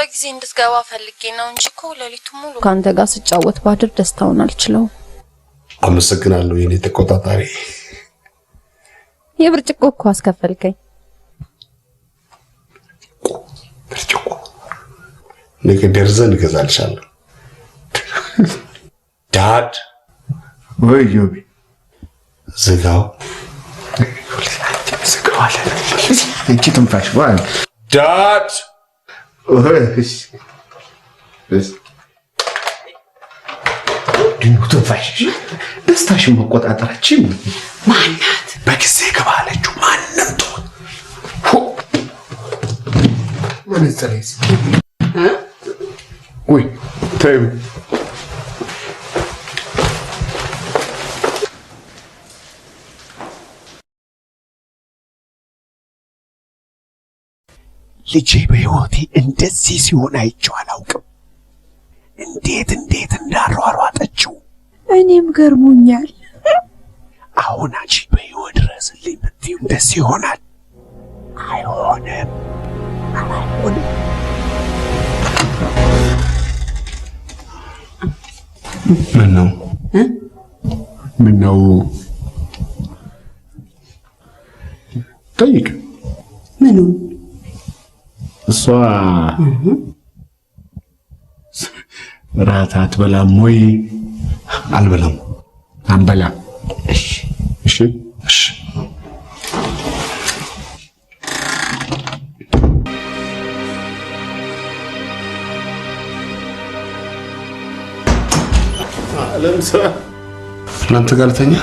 በጊዜ እንድትገባ ፈልጌ ነው እንጂ እኮ ለሊቱ ሙሉ ካንተ ጋር ስጫወት ባድር ደስታውን አልችለው። አመሰግናለሁ የኔ ተቆጣጣሪ። የብርጭቆ እኮ አስከፈልከኝ። ብርጭቆ ነገ ደርዘን እገዛልሻለሁ። ዳድ ወይ ዮቢ ዝጋው ዝጋው እንቺ ትንፋሽ ዋል ዳድ እሺ ድንጉ ትንፋሽ ደስታሽን መቆጣጠራችን ማናት በጊዜ ገባለችው ማንንም ተው ወንስተሬስ ወይ ታዩ ልጄ በህይወቴ እንደዚህ ሲሆን አይቼው አላውቅም። እንዴት እንዳሯሯጠችው እኔም ገርሞኛል። አሁን አንቺ በህይወት ድረስልኝ ብትይው እንደዚህ ይሆናል? አይሆንም። ምነው ጠይቅ ምኑን እሷ ራት አትበላም ወይ? አልበላም። አንበላም። እሺ እሺ እሺ ለምሳ እናንተ ጋር ልተኛ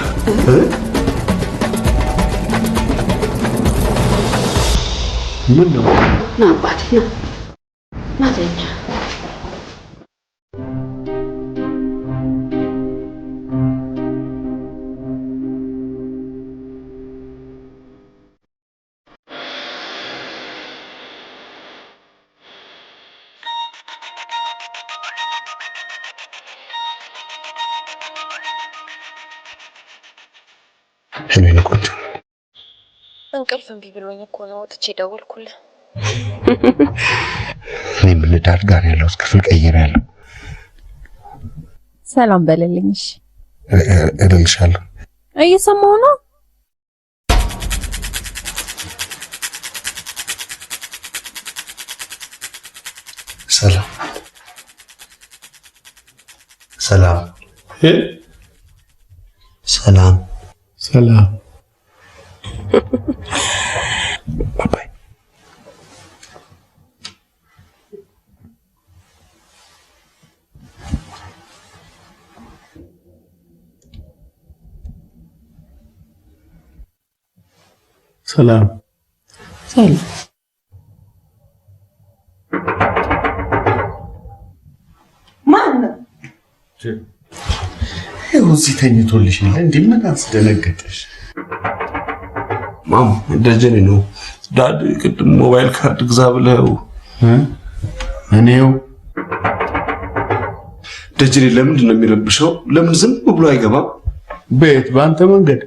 ምን ነው ና አባቴ ና ተኛ። ሄሎ ቆንጆ እንቅልፍ እምቢ ብሎኝ እኮ ነው ወጥቼ ደወልኩልህ። እኔ ምን ዳር ጋር ያለው ክፍል ቀይሬያለሁ። ሰላም በለልኝ። እሺ እልልሻለሁ። እየሰማሁ ነው። ሰላም ሰላም ሰላም ሰላም ባባይ ሰላም ሰላም ማን ነው? እዚህ ተኝቶልሽ ነው እንዴ? ምን አስደነገጠሽ? ማም ደጀኔ ነው ዳድ ቅድም ሞባይል ካርድ ግዛ ብለው እኔው ደጀኔ ለምንድን ነው የሚረብሸው? ለምን ዝም ብሎ አይገባም? ቤት በአንተ መንገድ